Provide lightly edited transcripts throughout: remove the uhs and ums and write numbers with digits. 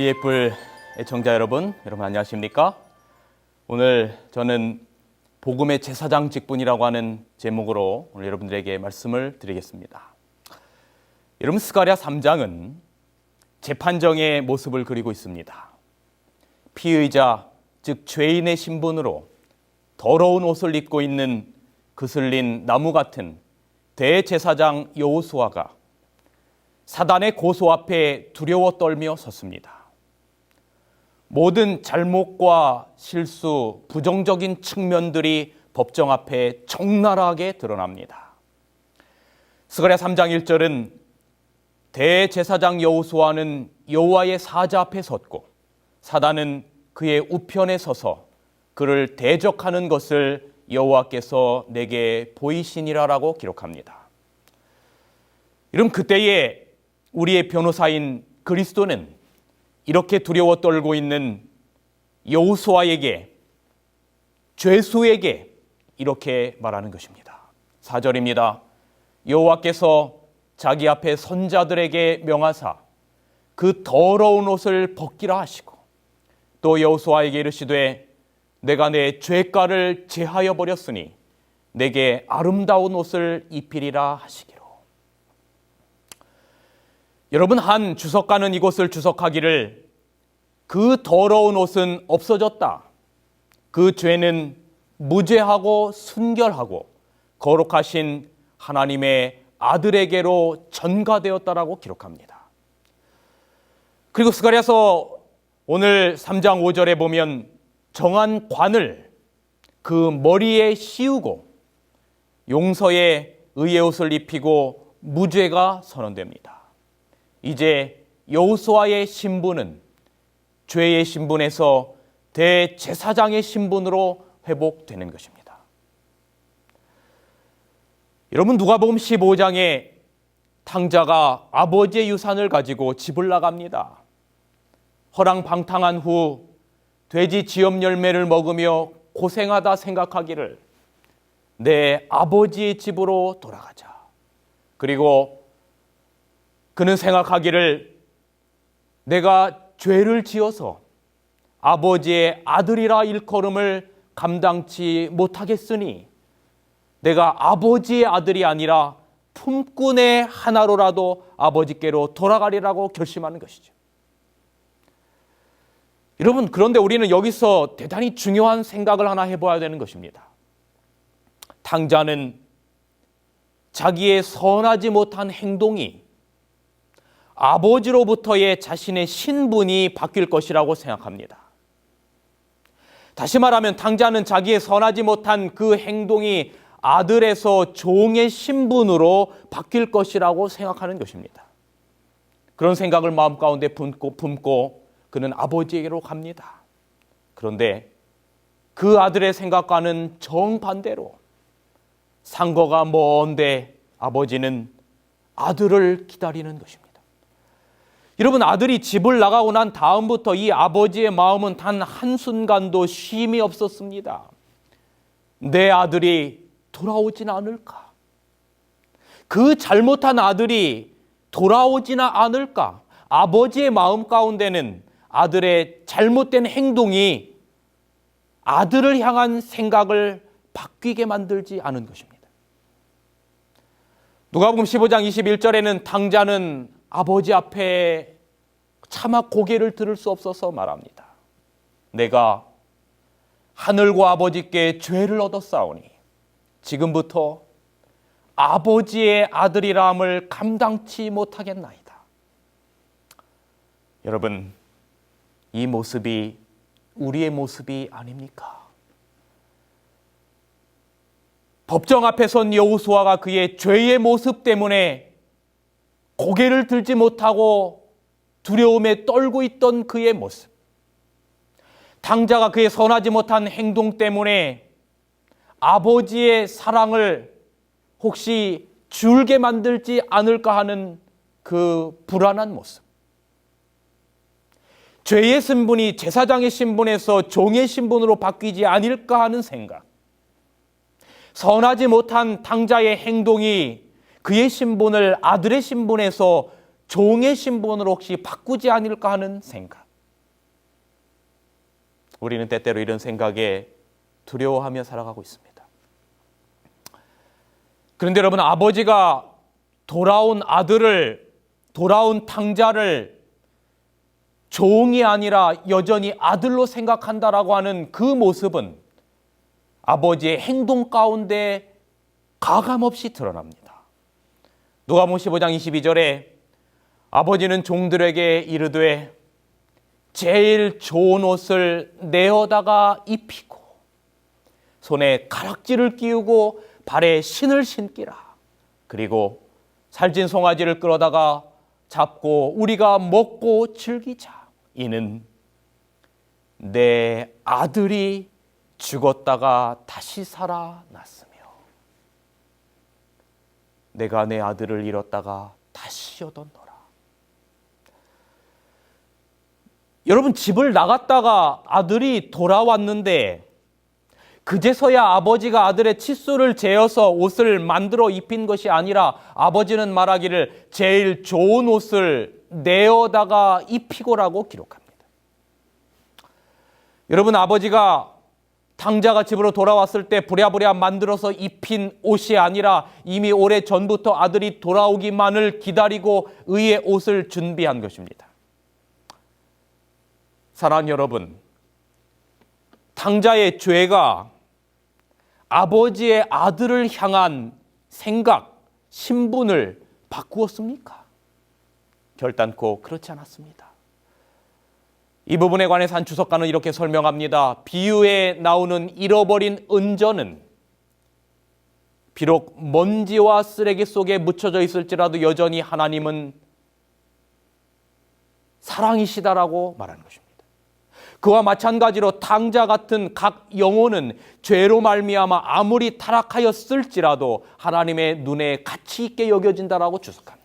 진리의 뿔 애청자 여러분 안녕하십니까? 오늘 저는 복음의 제사장 직분이라고 하는 제목으로 오늘 여러분들에게 말씀을 드리겠습니다. 여러분, 스가랴 3장은 재판정의 모습을 그리고 있습니다. 피의자, 즉 죄인의 신분으로 더러운 옷을 입고 있는 그슬린 나무 같은 대제사장 여호수아가 사단의 고소 앞에 두려워 떨며 섰습니다. 모든 잘못과 실수, 부정적인 측면들이 법정 앞에 적나라하게 드러납니다. 스가랴 3장 1절은 대제사장 여호수아는 여호와의 사자 앞에 섰고 사단은 그의 우편에 서서 그를 대적하는 것을 여호와께서 내게 보이시니라라고 기록합니다. 여러분, 그때에 우리의 변호사인 그리스도는 이렇게 두려워 떨고 있는 여호수아에게, 죄수에게 이렇게 말하는 것입니다. 4절입니다. 여호와께서 자기 앞에 선자들에게 명하사 그 더러운 옷을 벗기라 하시고 또 여호수아에게 이르시되 내가 내 죄가를 제하여 버렸으니 내게 아름다운 옷을 입히리라 하시기로. 여러분, 한 주석가는 이곳을 주석하기를 그 더러운 옷은 없어졌다. 그 죄는 무죄하고 순결하고 거룩하신 하나님의 아들에게로 전가되었다라고 기록합니다. 그리고 스가랴서 오늘 3장 5절에 보면 정한 관을 그 머리에 씌우고 용서의 의의 옷을 입히고 무죄가 선언됩니다. 이제 여호수아의 신분은 죄의 신분에서 대제사장의 신분으로 회복되는 것입니다. 여러분, 누가복음 15장에 탕자가 아버지의 유산을 가지고 집을 나갑니다. 허랑방탕한 후 돼지 지엽 열매를 먹으며 고생하다 생각하기를 내 아버지의 집으로 돌아가자. 그리고 그는 생각하기를 내가 죄를 지어서 아버지의 아들이라 일컬음을 감당치 못하겠으니 내가 아버지의 아들이 아니라 품꾼의 하나로라도 아버지께로 돌아가리라고 결심하는 것이죠. 여러분, 그런데 우리는 여기서 대단히 중요한 생각을 하나 해봐야 되는 것입니다. 탕자는 자기의 선하지 못한 행동이 아버지로부터의 자신의 신분이 바뀔 것이라고 생각합니다. 다시 말하면 탕자는 자기의 선하지 못한 그 행동이 아들에서 종의 신분으로 바뀔 것이라고 생각하는 것입니다. 그런 생각을 마음 가운데 품고 그는 아버지에게로 갑니다. 그런데 그 아들의 생각과는 정반대로 상거가 먼데 아버지는 아들을 기다리는 것입니다. 여러분, 아들이 집을 나가고 난 다음부터 이 아버지의 마음은 단 한순간도 쉼이 없었습니다. 내 아들이 돌아오지는 않을까? 그 잘못한 아들이 돌아오지는 않을까? 아버지의 마음 가운데는 아들의 잘못된 행동이 아들을 향한 생각을 바뀌게 만들지 않은 것입니다. 누가복음 15장 21절에는 탕자는 아버지 앞에 차마 고개를 들을 수 없어서 말합니다. 내가 하늘과 아버지께 죄를 얻었사오니 지금부터 아버지의 아들이라함을 감당치 못하겠나이다. 여러분, 이 모습이 우리의 모습이 아닙니까? 법정 앞에 선 여호수아가 그의 죄의 모습 때문에 고개를 들지 못하고 두려움에 떨고 있던 그의 모습, 탕자가 그의 선하지 못한 행동 때문에 아버지의 사랑을 혹시 줄게 만들지 않을까 하는 그 불안한 모습, 죄의 신분이 제사장의 신분에서 종의 신분으로 바뀌지 않을까 하는 생각, 선하지 못한 탕자의 행동이 그의 신분을 아들의 신분에서 종의 신분으로 혹시 바꾸지 않을까 하는 생각, 우리는 때때로 이런 생각에 두려워하며 살아가고 있습니다. 그런데 여러분, 아버지가 돌아온 아들을, 돌아온 탕자를 종이 아니라 여전히 아들로 생각한다라고 하는 그 모습은 아버지의 행동 가운데 가감없이 드러납니다. 누가복음 15장 22절에 아버지는 종들에게 이르되 제일 좋은 옷을 내어다가 입히고 손에 가락지를 끼우고 발에 신을 신기라. 그리고 살찐 송아지를 끌어다가 잡고 우리가 먹고 즐기자. 이는 내 아들이 죽었다가 다시 살아났으며 내가 내 아들을 잃었다가 다시 얻었노라. 여러분, 집을 나갔다가 아들이 돌아왔는데 그제서야 아버지가 아들의 칫솔을 재어서 옷을 만들어 입힌 것이 아니라 아버지는 말하기를 제일 좋은 옷을 내어다가 입히고라고 기록합니다. 여러분, 아버지가 탕자가 집으로 돌아왔을 때 부랴부랴 만들어서 입힌 옷이 아니라 이미 오래전부터 아들이 돌아오기만을 기다리고 의의 옷을 준비한 것입니다. 사랑하는 여러분, 탕자의 죄가 아버지의 아들을 향한 생각, 신분을 바꾸었습니까? 결단코 그렇지 않았습니다. 이 부분에 관해서 한 주석가는 이렇게 설명합니다. 비유에 나오는 잃어버린 은전은 비록 먼지와 쓰레기 속에 묻혀져 있을지라도 여전히 하나님은 사랑이시다라고 말하는 것입니다. 그와 마찬가지로 탕자 같은 각 영혼은 죄로 말미암아 아무리 타락하였을지라도 하나님의 눈에 가치 있게 여겨진다라고 주석합니다.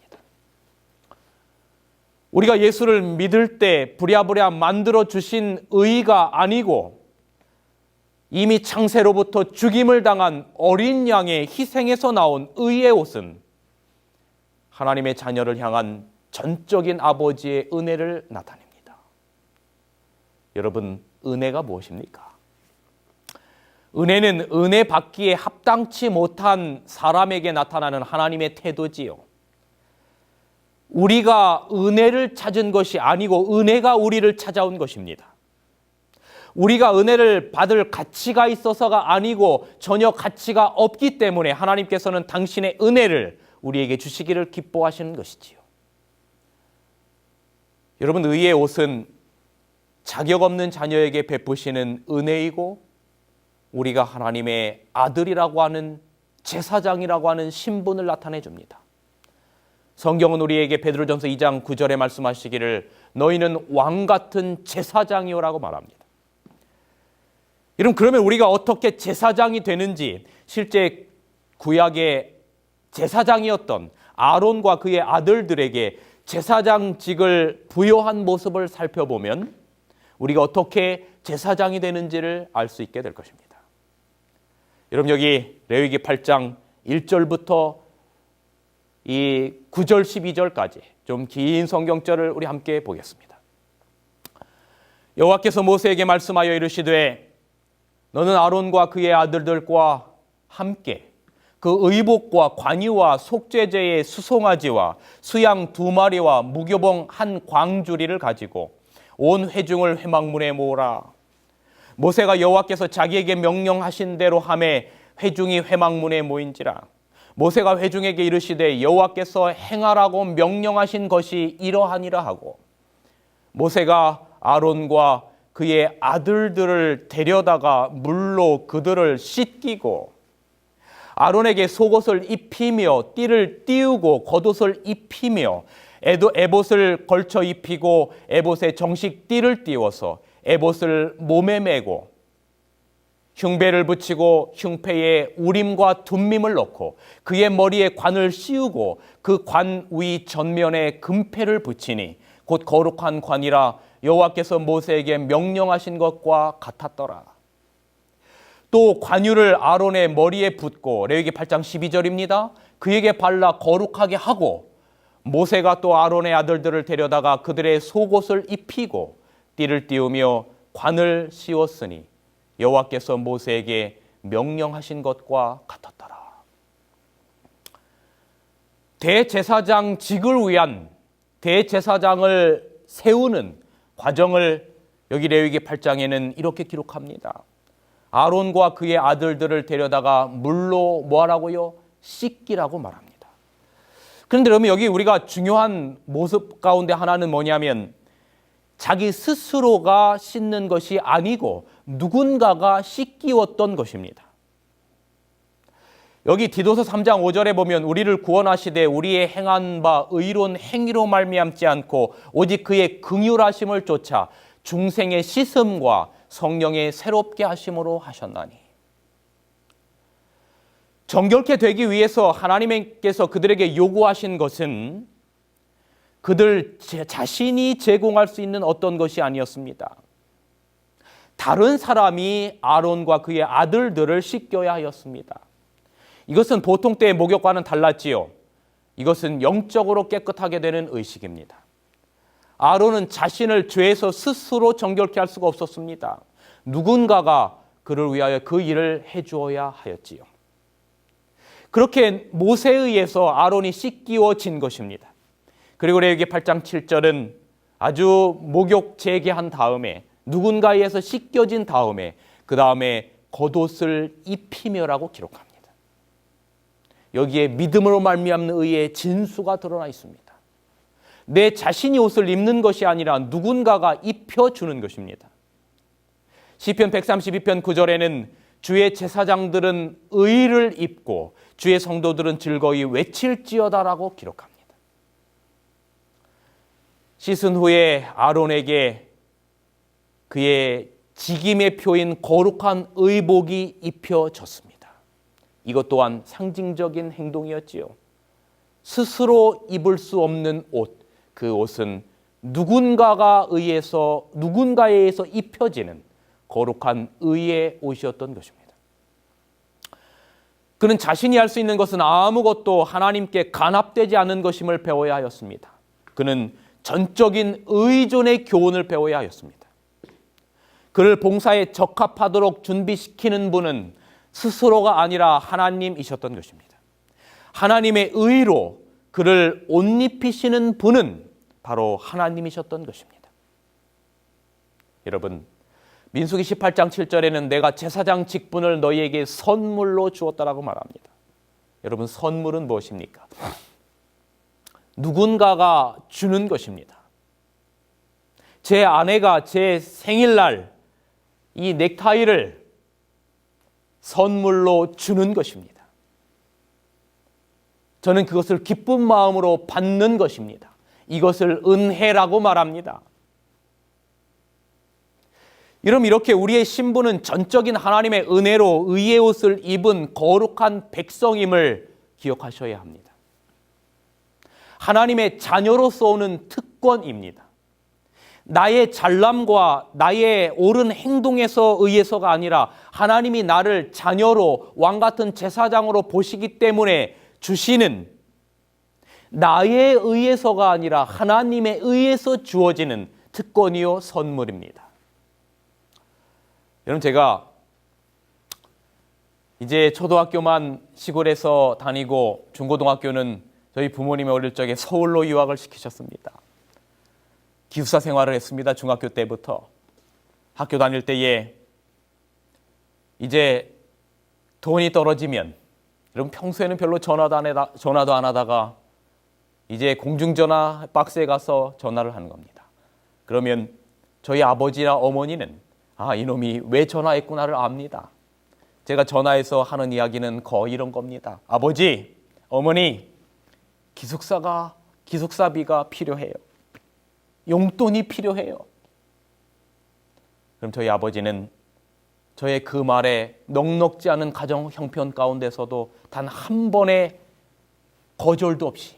우리가 예수를 믿을 때 부랴부랴 만들어 주신 의가 아니고 이미 창세로부터 죽임을 당한 어린 양의 희생에서 나온 의의 옷은 하나님의 자녀를 향한 전적인 아버지의 은혜를 나타냅니다. 여러분, 은혜가 무엇입니까? 은혜는 은혜 받기에 합당치 못한 사람에게 나타나는 하나님의 태도지요. 우리가 은혜를 찾은 것이 아니고 은혜가 우리를 찾아온 것입니다. 우리가 은혜를 받을 가치가 있어서가 아니고 전혀 가치가 없기 때문에 하나님께서는 당신의 은혜를 우리에게 주시기를 기뻐하시는 것이지요. 여러분, 의의 옷은 자격 없는 자녀에게 베푸시는 은혜이고 우리가 하나님의 아들이라고 하는 제사장이라고 하는 신분을 나타내 줍니다. 성경은 우리에게 베드로전서 2장 9절에 말씀하시기를 너희는 왕 같은 제사장이오라고 말합니다. 여러분, 그러면 우리가 어떻게 제사장이 되는지 실제 구약의 제사장이었던 아론과 그의 아들들에게 제사장직을 부여한 모습을 살펴보면 우리가 어떻게 제사장이 되는지를 알 수 있게 될 것입니다. 여러분, 여기 레위기 8장 1절부터 이 9절 12절까지 좀 긴 성경절을 우리 함께 보겠습니다. 여호와께서 모세에게 말씀하여 이르시되 너는 아론과 그의 아들들과 함께 그 의복과 관유와 속죄제의 수송아지와 수양 2마리와 무교봉 한 광주리를 가지고 온 회중을 회막문에 모으라. 모세가 여호와께서 자기에게 명령하신 대로 하매 회중이 회막문에 모인지라. 모세가 회중에게 이르시되 여호와께서 행하라고 명령하신 것이 이러하니라 하고 모세가 아론과 그의 아들들을 데려다가 물로 그들을 씻기고 아론에게 속옷을 입히며 띠를 띄우고 겉옷을 입히며 에봇을 걸쳐 입히고 에봇에 정식 띠를 띄워서 에봇을 몸에 메고 흉배를 붙이고 흉패에 우림과 둠밈을 넣고 그의 머리에 관을 씌우고 그 관 위 전면에 금패를 붙이니 곧 거룩한 관이라 여호와께서 모세에게 명령하신 것과 같았더라. 또 관유를 아론의 머리에 붓고 레위기 8장 12절입니다. 그에게 발라 거룩하게 하고 모세가 또 아론의 아들들을 데려다가 그들의 속옷을 입히고 띠를 띄우며 관을 씌웠으니 여호와께서 모세에게 명령하신 것과 같았더라. 대제사장직을 위한 대제사장을 세우는 과정을 여기 레위기 8장에는 이렇게 기록합니다. 아론과 그의 아들들을 데려다가 물로 뭐하라고요? 씻기라고 말합니다. 그런데 여러분, 여기 우리가 중요한 모습 가운데 하나는 뭐냐면 자기 스스로가 씻는 것이 아니고 누군가가 씻기웠던 것입니다. 여기 디도서 3장 5절에 보면 우리를 구원하시되 우리의 행한 바 의로운 행위로 말미암지 않고 오직 그의 긍휼하심을 쫓아 중생의 씻음과 성령의 새롭게 하심으로 하셨나니. 정결케 되기 위해서 하나님께서 그들에게 요구하신 것은 그들 자신이 제공할 수 있는 어떤 것이 아니었습니다. 다른 사람이 아론과 그의 아들들을 씻겨야 하였습니다. 이것은 보통 때의 목욕과는 달랐지요. 이것은 영적으로 깨끗하게 되는 의식입니다. 아론은 자신을 죄에서 스스로 정결케 할 수가 없었습니다. 누군가가 그를 위하여 그 일을 해주어야 하였지요. 그렇게 모세에 의해서 아론이 씻기워진 것입니다. 그리고 레위기 8장 7절은 아주 목욕 재개한 다음에 누군가에 의해서 씻겨진 다음에 그 다음에 겉옷을 입히며라고 기록합니다. 여기에 믿음으로 말미암는 의의 진수가 드러나 있습니다. 내 자신이 옷을 입는 것이 아니라 누군가가 입혀주는 것입니다. 시편 132편 9절에는 주의 제사장들은 의를 입고 주의 성도들은 즐거이 외칠지어다라고 기록합니다. 씻은 후에 아론에게 그의 직임의 표인 거룩한 의복이 입혀졌습니다. 이것 또한 상징적인 행동이었지요. 스스로 입을 수 없는 옷, 그 옷은 누군가에 의해서 입혀지는 거룩한 의의 옷이었던 것입니다. 그는 자신이 할 수 있는 것은 아무것도 하나님께 간합되지 않은 것임을 배워야 하였습니다. 그는 전적인 의존의 교훈을 배워야 하였습니다. 그를 봉사에 적합하도록 준비시키는 분은 스스로가 아니라 하나님이셨던 것입니다. 하나님의 의로 그를 옷 입히시는 분은 바로 하나님이셨던 것입니다. 여러분, 민수기 18장 7절에는 내가 제사장 직분을 너희에게 선물로 주었다라고 말합니다. 여러분, 선물은 무엇입니까? 누군가가 주는 것입니다. 제 아내가 제 생일날 이 넥타이를 선물로 주는 것입니다. 저는 그것을 기쁜 마음으로 받는 것입니다. 이것을 은혜라고 말합니다. 여러분, 이렇게 우리의 신분은 전적인 하나님의 은혜로 의의 옷을 입은 거룩한 백성임을 기억하셔야 합니다. 하나님의 자녀로서 오는 특권입니다. 나의 잘남과 나의 옳은 행동에서 의해서가 아니라 하나님이 나를 자녀로 왕같은 제사장으로 보시기 때문에 주시는, 나에 의해서가 아니라 하나님에 의해서 주어지는 특권이요 선물입니다. 여러분, 제가 이제 초등학교만 시골에서 다니고 중고등학교는 저희 부모님이 어릴 적에 서울로 유학을 시키셨습니다. 기숙사 생활을 했습니다. 중학교 때부터. 학교 다닐 때에 이제 돈이 떨어지면, 여러분 평소에는 별로 전화도 안 하다가 이제 공중전화 박스에 가서 전화를 하는 겁니다. 그러면 저희 아버지나 어머니는 이놈이 왜 전화했구나를 압니다. 제가 전화해서 하는 이야기는 거의 이런 겁니다. 아버지, 어머니, 기숙사비가 필요해요. 용돈이 필요해요. 그럼 저희 아버지는 저의 그 말에 넉넉지 않은 가정 형편 가운데서도 단 한 번의 거절도 없이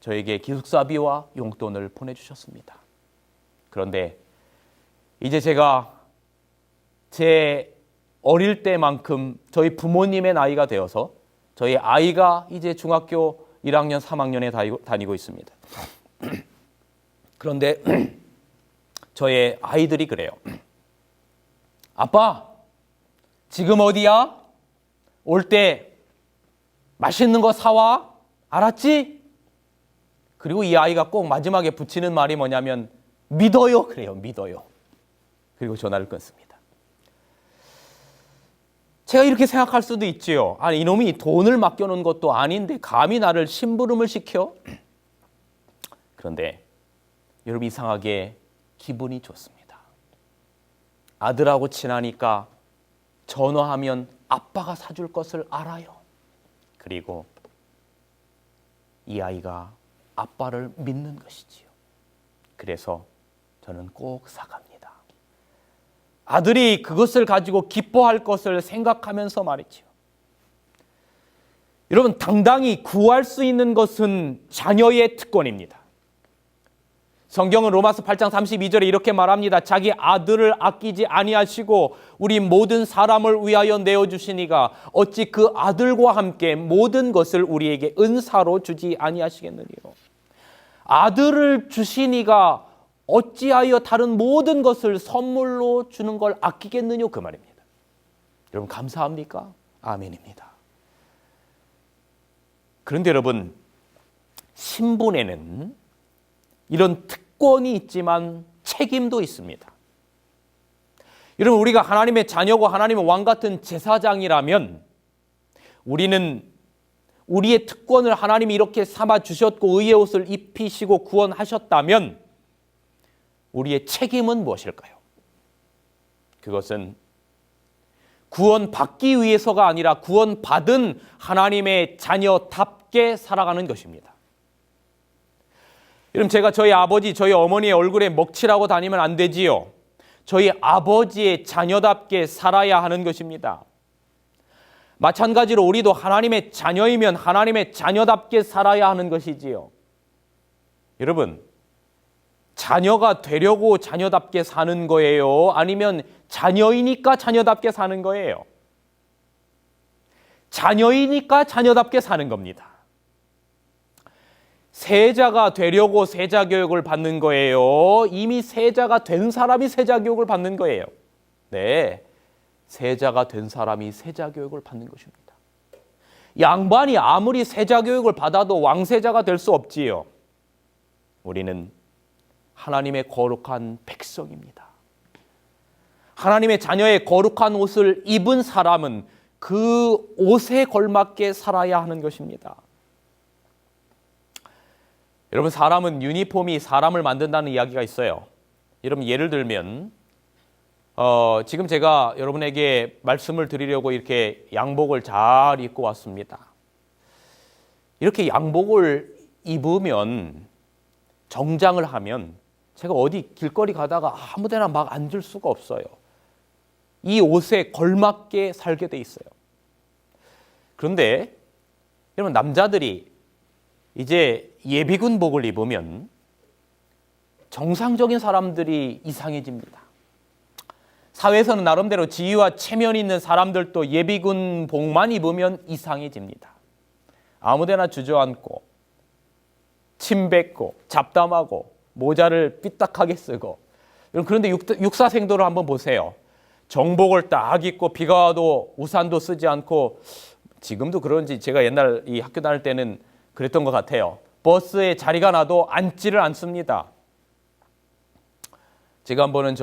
저에게 기숙사비와 용돈을 보내주셨습니다. 그런데 이제 제가 제 어릴 때만큼 저희 부모님의 나이가 되어서 저희 아이가 이제 중학교 1학년, 3학년에 다니고 있습니다. 그런데 저의 아이들이 그래요. 아빠, 지금 어디야? 올 때 맛있는 거 사와. 알았지? 그리고 이 아이가 꼭 마지막에 붙이는 말이 뭐냐면 믿어요. 그래요. 믿어요. 그리고 전화를 끊습니다. 제가 이렇게 생각할 수도 있지요. 아니, 이놈이 돈을 맡겨놓은 것도 아닌데 감히 나를 심부름을 시켜? 그런데 여러분, 이상하게 기분이 좋습니다. 아들하고 친하니까 전화하면 아빠가 사줄 것을 알아요. 그리고 이 아이가 아빠를 믿는 것이지요. 그래서 저는 꼭 사갑니다. 아들이 그것을 가지고 기뻐할 것을 생각하면서 말이지요. 여러분, 당당히 구할 수 있는 것은 자녀의 특권입니다. 성경은 로마서 8장 32절에 이렇게 말합니다. 자기 아들을 아끼지 아니하시고 우리 모든 사람을 위하여 내어주시니가 어찌 그 아들과 함께 모든 것을 우리에게 은사로 주지 아니하시겠느니요. 아들을 주시니가 어찌하여 다른 모든 것을 선물로 주는 걸 아끼겠느냐, 그 말입니다. 여러분, 감사합니까? 아멘입니다. 그런데 여러분, 신분에는 이런 특권이 있지만 책임도 있습니다. 여러분, 우리가 하나님의 자녀고 하나님의 왕 같은 제사장이라면 우리는 우리의 특권을 하나님이 이렇게 삼아 주셨고 의의 옷을 입히시고 구원하셨다면 우리의 책임은 무엇일까요? 그것은 구원받기 위해서가 아니라 구원받은 하나님의 자녀답게 살아가는 것입니다. 여러분, 제가 저희 아버지, 저희 어머니의 얼굴에 먹칠하고 다니면 안 되지요. 저희 아버지의 자녀답게 살아야 하는 것입니다. 마찬가지로 우리도 하나님의 자녀이면 하나님의 자녀답게 살아야 하는 것이지요. 여러분, 자녀가 되려고 자녀답게 사는 거예요? 아니면 자녀이니까 자녀답게 사는 거예요? 자녀이니까 자녀답게 사는 겁니다. 세자가 되려고 세자 교육을 받는 거예요? 이미 세자가 된 사람이 세자 교육을 받는 거예요? 네, 세자가 된 사람이 세자 교육을 받는 것입니다. 양반이 아무리 세자 교육을 받아도 왕세자가 될 수 없지요. 우리는 하나님의 거룩한 백성입니다. 하나님의 자녀의 거룩한 옷을 입은 사람은 그 옷에 걸맞게 살아야 하는 것입니다. 여러분, 사람은 유니폼이 사람을 만든다는 이야기가 있어요. 여러분, 예를 들면 지금 제가 여러분에게 말씀을 드리려고 이렇게 양복을 잘 입고 왔습니다. 이렇게 양복을 입으면, 정장을 하면 제가 어디 길거리 가다가 아무 데나 막 앉을 수가 없어요. 이 옷에 걸맞게 살게 돼 있어요. 그런데 여러분, 남자들이 이제 예비군복을 입으면 정상적인 사람들이 이상해집니다. 사회에서는 나름대로 지위와 체면이 있는 사람들도 예비군복만 입으면 이상해집니다. 아무데나 주저앉고 침 뱉고 잡담하고 모자를 삐딱하게 쓰고. 그런데 육사생도를 한번 보세요. 정복을 딱 입고 비가 와도 우산도 쓰지 않고, 지금도 그런지 제가 옛날 이 학교 다닐 때는 그랬던 것 같아요. 버스에 자리가 나도 앉지를 않습니다. 제가 한 번은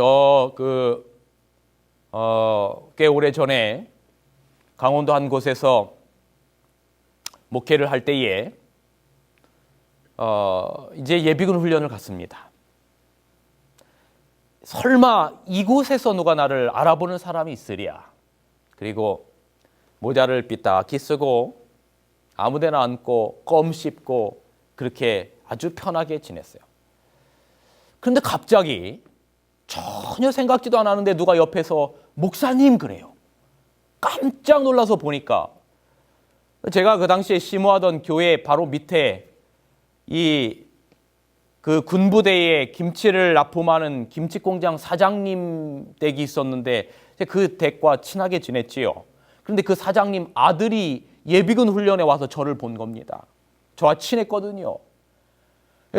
꽤 오래 전에 강원도 한 곳에서 목회를 할 때에 이제 예비군 훈련을 갔습니다. 설마 이곳에서 누가 나를 알아보는 사람이 있으랴. 그리고 모자를 삐딱히 쓰고 아무데나 앉고 껌 씹고 그렇게 아주 편하게 지냈어요. 그런데 갑자기 전혀 생각지도 않았는데 누가 옆에서 목사님 그래요. 깜짝 놀라서 보니까 제가 그 당시에 심호하던 교회 바로 밑에 그 군부대에 김치를 납품하는 김치공장 사장님 댁이 있었는데 그 댁과 친하게 지냈지요. 그런데 그 사장님 아들이 예비군 훈련에 와서 저를 본 겁니다. 저와 친했거든요.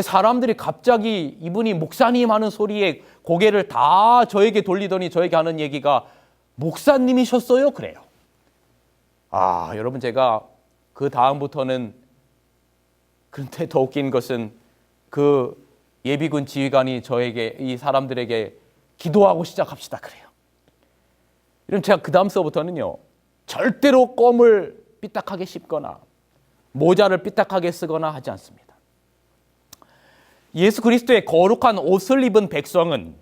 사람들이 갑자기 이분이 목사님 하는 소리에 고개를 다 저에게 돌리더니 저에게 하는 얘기가 목사님이셨어요? 그래요. 여러분, 제가 그 다음부터는, 그런데 더 웃긴 것은 그 예비군 지휘관이 저에게, 이 사람들에게 기도하고 시작합시다 그래요. 이러면 제가 그 다음서부터는요, 절대로 껌을 삐딱하게 씹거나 모자를 삐딱하게 쓰거나 하지 않습니다. 예수 그리스도의 거룩한 옷을 입은 백성은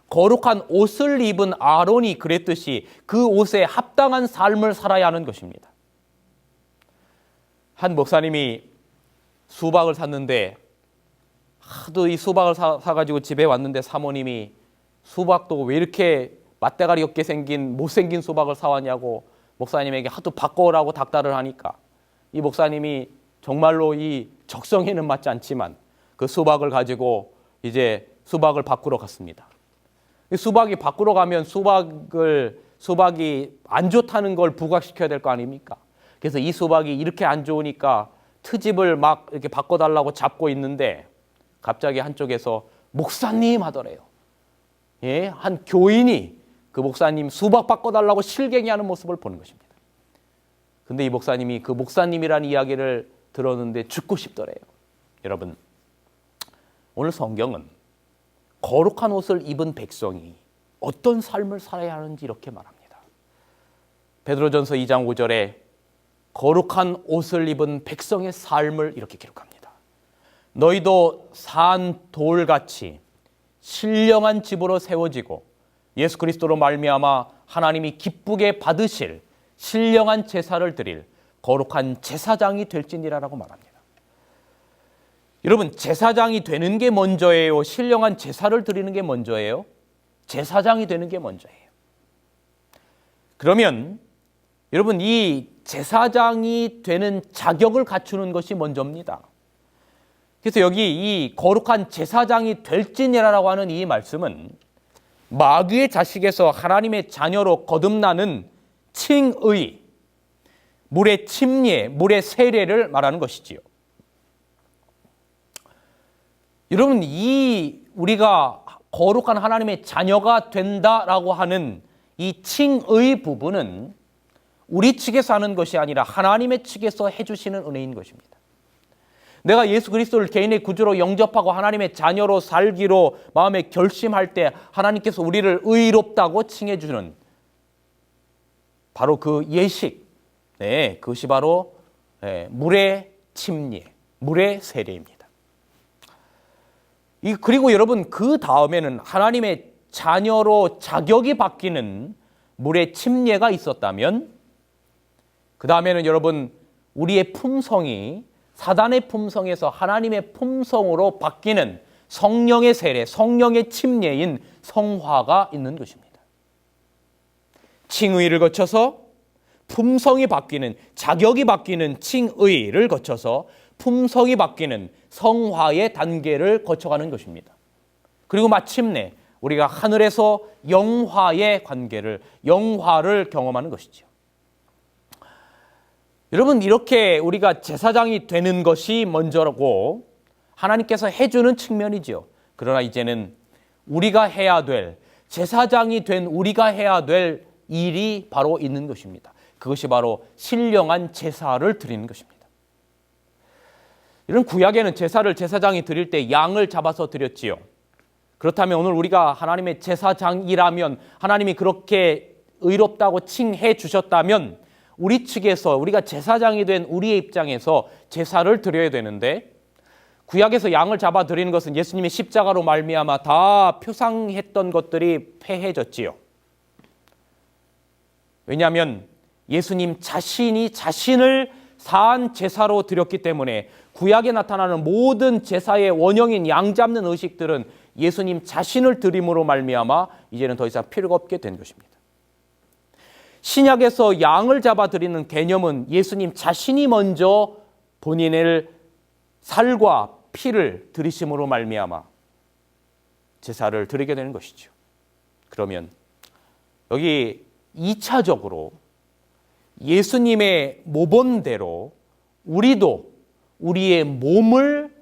거룩한 옷을 입은 아론이 그랬듯이 그 옷에 합당한 삶을 살아야 하는 것입니다. 한 목사님이 수박을 샀는데 하도 이 수박을 사가지고 집에 왔는데 사모님이 수박도 왜 이렇게 맛대가리 없게 생긴 못생긴 수박을 사왔냐고 목사님에게 하도 바꿔오라고 닥달을 하니까 이 목사님이 정말로 이 적성에는 맞지 않지만 그 수박을 가지고 이제 수박을 바꾸러 갔습니다. 수박이 바꾸러 가면 수박이 안 좋다는 걸 부각시켜야 될 거 아닙니까? 그래서 이 수박이 이렇게 안 좋으니까 트집을 막 이렇게 바꿔달라고 잡고 있는데 갑자기 한쪽에서 목사님 하더래요. 예, 한 교인이 그 목사님 수박 바꿔달라고 실갱이하는 모습을 보는 것입니다. 근데 이 목사님이 그 목사님이라는 이야기를 들었는데 죽고 싶더래요. 여러분, 오늘 성경은 거룩한 옷을 입은 백성이 어떤 삶을 살아야 하는지 이렇게 말합니다. 베드로전서 2장 5절에 거룩한 옷을 입은 백성의 삶을 이렇게 기록합니다. 너희도 산 돌같이 신령한 집으로 세워지고 예수 그리스도로 말미암아 하나님이 기쁘게 받으실 신령한 제사를 드릴 거룩한 제사장이 될지니라라고 말합니다. 여러분, 제사장이 되는 게 먼저예요? 신령한 제사를 드리는 게 먼저예요? 제사장이 되는 게 먼저예요. 그러면 여러분, 이 제사장이 되는 자격을 갖추는 것이 먼저입니다. 그래서 여기 이 거룩한 제사장이 될지니라라고 하는 이 말씀은 마귀의 자식에서 하나님의 자녀로 거듭나는 칭의, 물의 침례, 물의 세례를 말하는 것이지요. 여러분, 이 우리가 거룩한 하나님의 자녀가 된다라고 하는 이 칭의 부분은 우리 측에서 하는 것이 아니라 하나님의 측에서 해주시는 은혜인 것입니다. 내가 예수 그리스도를 개인의 구주로 영접하고 하나님의 자녀로 살기로 마음에 결심할 때 하나님께서 우리를 의롭다고 칭해주는 바로 그 예식, 그것이 바로 물의 침례, 물의 세례입니다. 그리고 여러분, 그 다음에는 하나님의 자녀로 자격이 바뀌는 물의 침례가 있었다면 그 다음에는 여러분, 우리의 품성이 사단의 품성에서 하나님의 품성으로 바뀌는 성령의 세례, 성령의 침례인 성화가 있는 것입니다. 칭의를 거쳐서 품성이 바뀌는, 자격이 바뀌는 칭의를 거쳐서 품성이 바뀌는 성화의 단계를 거쳐가는 것입니다. 그리고 마침내 우리가 하늘에서 영화의 관계를, 영화를 경험하는 것이죠. 여러분, 이렇게 우리가 제사장이 되는 것이 먼저라고 하나님께서 해주는 측면이죠. 그러나 이제는 우리가 해야 될, 제사장이 된 우리가 해야 될 일이 바로 있는 것입니다. 그것이 바로 신령한 제사를 드리는 것입니다. 이런 구약에는 제사를 제사장이 드릴 때 양을 잡아서 드렸지요. 그렇다면 오늘 우리가 하나님의 제사장이라면, 하나님이 그렇게 의롭다고 칭해 주셨다면 우리 측에서, 우리가 제사장이 된 우리의 입장에서 제사를 드려야 되는데, 구약에서 양을 잡아 드리는 것은 예수님의 십자가로 말미암아 다 표상했던 것들이 폐해졌지요. 왜냐하면 예수님 자신이 자신을 산 제사로 드렸기 때문에 구약에 나타나는 모든 제사의 원형인 양 잡는 의식들은 예수님 자신을 드림으로 말미암아 이제는 더 이상 필요가 없게 된 것입니다. 신약에서 양을 잡아 드리는 개념은 예수님 자신이 먼저 본인의 살과 피를 드리심으로 말미암아 제사를 드리게 되는 것이죠. 그러면 여기 2차적으로 예수님의 모본대로 우리도 우리의 몸을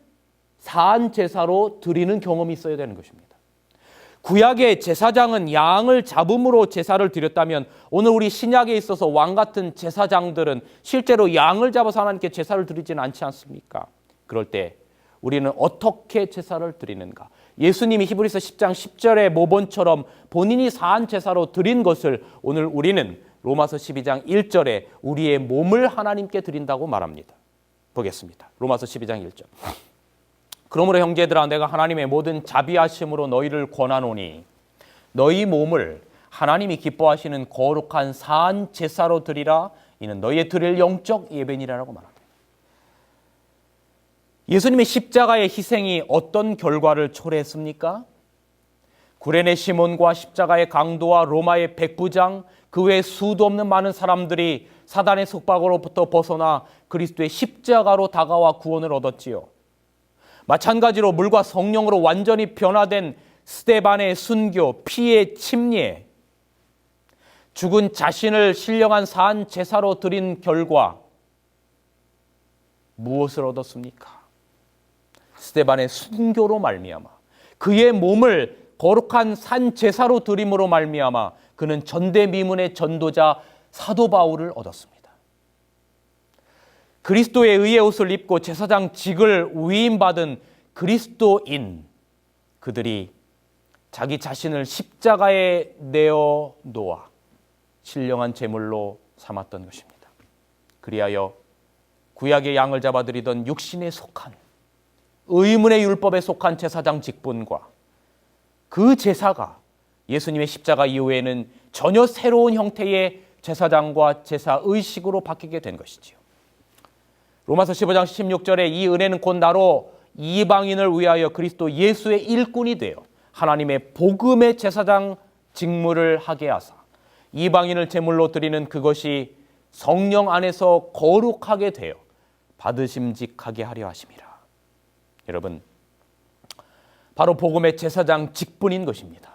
산 제사로 드리는 경험이 있어야 되는 것입니다. 구약의 제사장은 양을 잡음으로 제사를 드렸다면 오늘 우리 신약에 있어서 왕 같은 제사장들은 실제로 양을 잡아서 하나님께 제사를 드리지는 않지 않습니까? 그럴 때 우리는 어떻게 제사를 드리는가? 예수님이 히브리서 10장 10절의 모본처럼 본인이 사한 제사로 드린 것을 오늘 우리는 로마서 12장 1절에 우리의 몸을 하나님께 드린다고 말합니다. 보겠습니다. 로마서 12장 1절. 그러므로 형제들아 내가 하나님의 모든 자비하심으로 너희를 권하노니 너희 몸을 하나님이 기뻐하시는 거룩한 사한 제사로 드리라. 이는 너희의 드릴 영적 예배니라라고 말합니다. 예수님의 십자가의 희생이 어떤 결과를 초래했습니까? 구레네 시몬과 십자가의 강도와 로마의 백부장 그 외에 수도 없는 많은 사람들이 사단의 속박으로부터 벗어나 그리스도의 십자가로 다가와 구원을 얻었지요. 마찬가지로 물과 성령으로 완전히 변화된 스데반의 순교, 피의 침례, 죽은 자신을 신령한 사한 제사로 드린 결과 무엇을 얻었습니까? 스데반의 순교로 말미암아 그의 몸을 거룩한 산 제사로 드림으로 말미암아 그는 전대미문의 전도자 사도 바울을 얻었습니다. 그리스도의 의의 옷을 입고 제사장 직을 위임받은 그리스도인 그들이 자기 자신을 십자가에 내어 놓아 신령한 제물로 삼았던 것입니다. 그리하여 구약의 양을 잡아드리던 육신에 속한 의문의 율법에 속한 제사장 직분과 그 제사가 예수님의 십자가 이후에는 전혀 새로운 형태의 제사장과 제사 의식으로 바뀌게 된 것이지요. 로마서 15장 16절에 이 은혜는 곧 나로 이방인을 위하여 그리스도 예수의 일꾼이 되어 하나님의 복음의 제사장 직무를 하게 하사 이방인을 제물로 드리는 그것이 성령 안에서 거룩하게 되어 받으심직하게 하려 하심이라. 여러분, 바로 복음의 제사장 직분인 것입니다.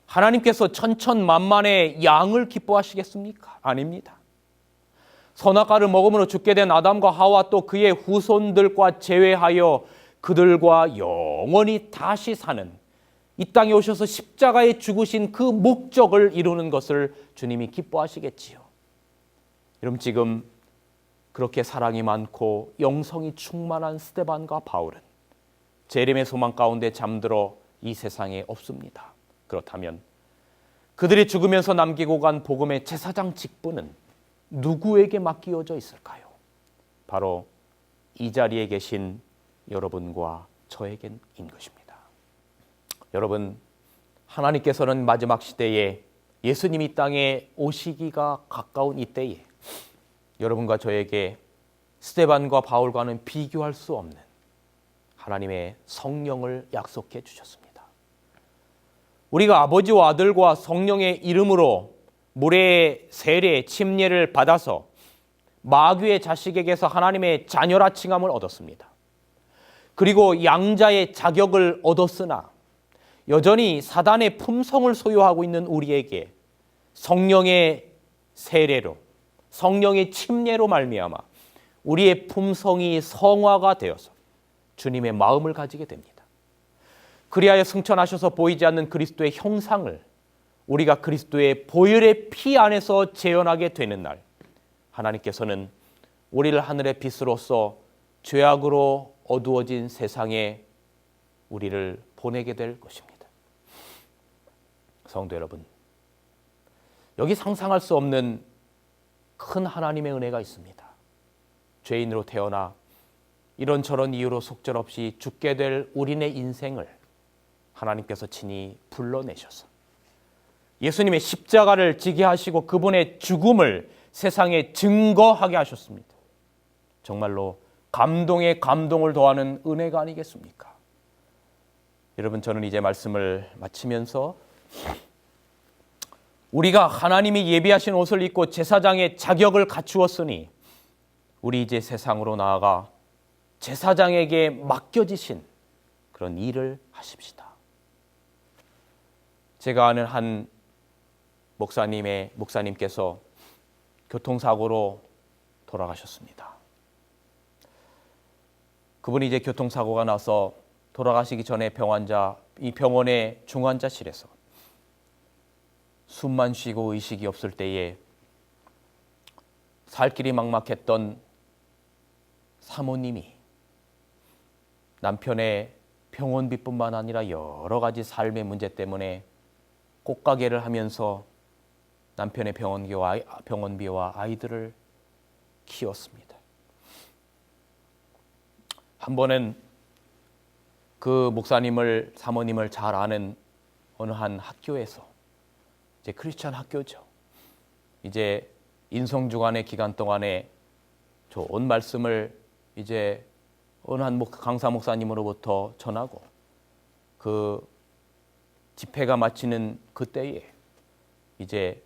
하나님께서 천천만만의 양을 기뻐하시겠습니까? 아닙니다. 선악과를 먹음으로 죽게 된 아담과 하와 또 그의 후손들과 제외하여 그들과 영원히 다시 사는 이 땅에 오셔서 십자가에 죽으신 그 목적을 이루는 것을 주님이 기뻐하시겠지요. 여러분, 지금 그렇게 사랑이 많고 영성이 충만한 스데반과 바울은 재림의 소망 가운데 잠들어 이 세상에 없습니다. 그렇다면 그들이 죽으면서 남기고 간 복음의 제사장 직분은 누구에게 맡기어져 있을까요? 바로 이 자리에 계신 여러분과 저에게인 것입니다. 여러분, 하나님께서는 마지막 시대에 예수님이 땅에 오시기가 가까운 이때에 여러분과 저에게 스데반과 바울과는 비교할 수 없는 하나님의 성령을 약속해 주셨습니다. 우리가 아버지와 아들과 성령의 이름으로 물의 세례, 침례를 받아서 마귀의 자식에게서 하나님의 자녀라 칭함을 얻었습니다. 그리고 양자의 자격을 얻었으나 여전히 사단의 품성을 소유하고 있는 우리에게 성령의 세례로, 성령의 침례로 말미암아 우리의 품성이 성화가 되어서 주님의 마음을 가지게 됩니다. 그리하여 승천하셔서 보이지 않는 그리스도의 형상을 우리가 그리스도의 보혈의 피 안에서 재현하게 되는 날, 하나님께서는 우리를 하늘의 빛으로서 죄악으로 어두워진 세상에 우리를 보내게 될 것입니다. 성도 여러분, 여기 상상할 수 없는 큰 하나님의 은혜가 있습니다. 죄인으로 태어나 이런저런 이유로 속절없이 죽게 될 우리네 인생을 하나님께서 친히 불러내셔서 예수님의 십자가를 지게 하시고 그분의 죽음을 세상에 증거하게 하셨습니다. 정말로 감동에 감동을 더하는 은혜가 아니겠습니까? 여러분, 저는 이제 말씀을 마치면서 우리가 하나님이 예비하신 옷을 입고 제사장의 자격을 갖추었으니 우리 이제 세상으로 나아가 제사장에게 맡겨지신 그런 일을 하십시다. 제가 아는 한 목사님께서 교통사고로 돌아가셨습니다. 그분이 이제 교통사고가 나서 돌아가시기 전에 병환자 이 병원의 중환자실에서 숨만 쉬고 의식이 없을 때에 살 길이 막막했던 사모님이 남편의 병원비뿐만 아니라 여러 가지 삶의 문제 때문에 꽃가게를 하면서 남편의 병원비와 아이들을 키웠습니다. 한 번은 그 사모님을 잘 아는 어느 한 학교에서, 이제 크리스찬 학교죠, 이제 인성주간의 기간 동안에 좋은 말씀을 이제 어느 한 강사 목사님으로부터 전하고, 그 집회가 마치는 그때에 이제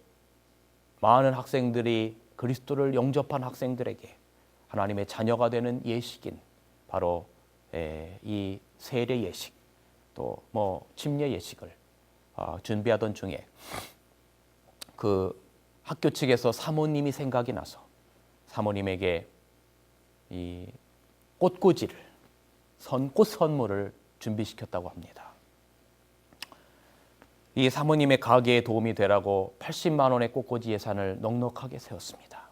많은 학생들이 그리스도를 영접한 학생들에게 하나님의 자녀가 되는 예식인 바로 이 세례 예식, 또 침례 예식을 준비하던 중에 그 학교 측에서 사모님이 생각이 나서 사모님에게 이 꽃꽂이를, 꽃 선물을 준비시켰다고 합니다. 이 사모님의 가게에 도움이 되라고 80만 원의 꽃꽂이 예산을 넉넉하게 세웠습니다.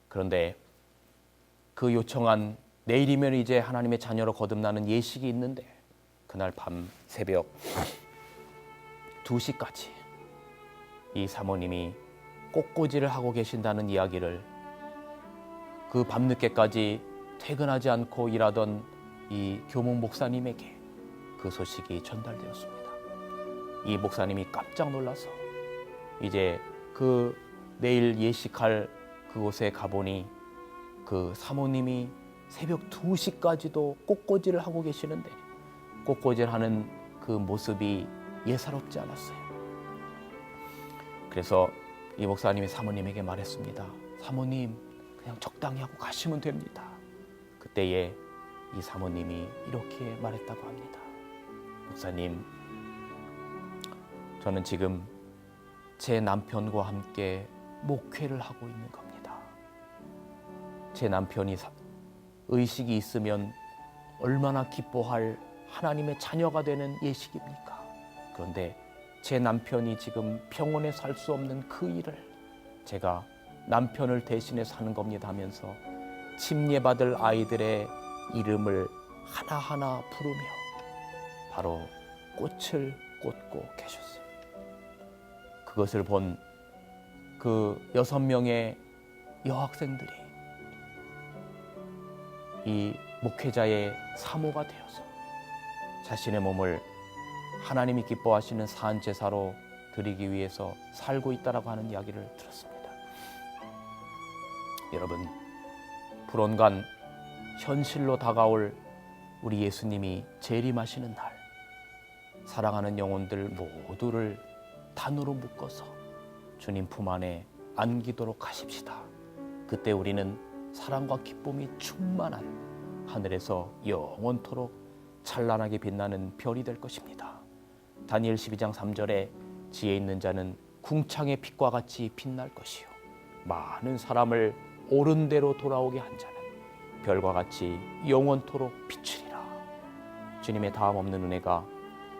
그런데 그 요청한 내일이면 이제 하나님의 자녀로 거듭나는 예식이 있는데, 그날 밤 새벽 2시까지 이 사모님이 꽃꽂이를 하고 계신다는 이야기를 그 밤늦게까지 퇴근하지 않고 일하던 이 교목 목사님에게 그 소식이 전달되었습니다. 이 목사님이 깜짝 놀라서 이제 그 내일 예식할 그곳에 가보니 그 사모님이 새벽 2시까지도 꽃꽂이를 하고 계시는데 꽃꽂이를 하는 그 모습이 예사롭지 않았어요. 그래서 이 목사님이 사모님에게 말했습니다. 사모님, 그냥 적당히 하고 가시면 됩니다. 그때에 이 사모님이 이렇게 말했다고 합니다. 목사님, 저는 지금 제 남편과 함께 목회를 하고 있는 겁니다. 제 남편이 의식이 있으면 얼마나 기뻐할 하나님의 자녀가 되는 예식입니까? 그런데 제 남편이 지금 병원에 살 수 없는 그 일을 제가 남편을 대신해서 하는 겁니다 하면서 침례받을 아이들의 이름을 하나하나 부르며 바로 꽃을 꽂고 계셨어요. 그것을 본 그 6명의 여학생들이 이 목회자의 사모가 되어서 자신의 몸을 하나님이 기뻐하시는 산제사로 드리기 위해서 살고 있다라고 하는 이야기를 들었습니다. 여러분, 불언간 현실로 다가올 우리 예수님이 재림하시는 날, 사랑하는 영혼들 모두를 단으로 묶어서 주님 품 안에 안기도록 하십시다. 그때 우리는 사랑과 기쁨이 충만한 하늘에서 영원토록 찬란하게 빛나는 별이 될 것입니다. 다니엘 12장 3절에 지혜 있는 자는 궁창의 빛과 같이 빛날 것이요 많은 사람을 옳은 대로 돌아오게 한 자는 별과 같이 영원토록 비추리라. 주님의 다음 없는 은혜가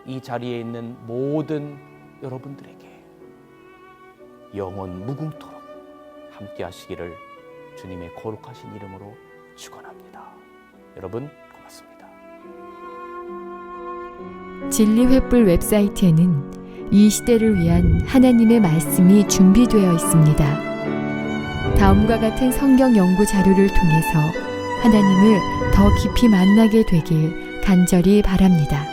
이 자리에 있는 모든 여러분들에게 영원 무궁토록 함께 하시기를 주님의 거룩하신 이름으로 축원합니다. 여러분 고맙습니다. 진리횃불 웹사이트에는 이 시대를 위한 하나님의 말씀이 준비되어 있습니다. 다음과 같은 성경 연구 자료를 통해서 하나님을 더 깊이 만나게 되길 간절히 바랍니다.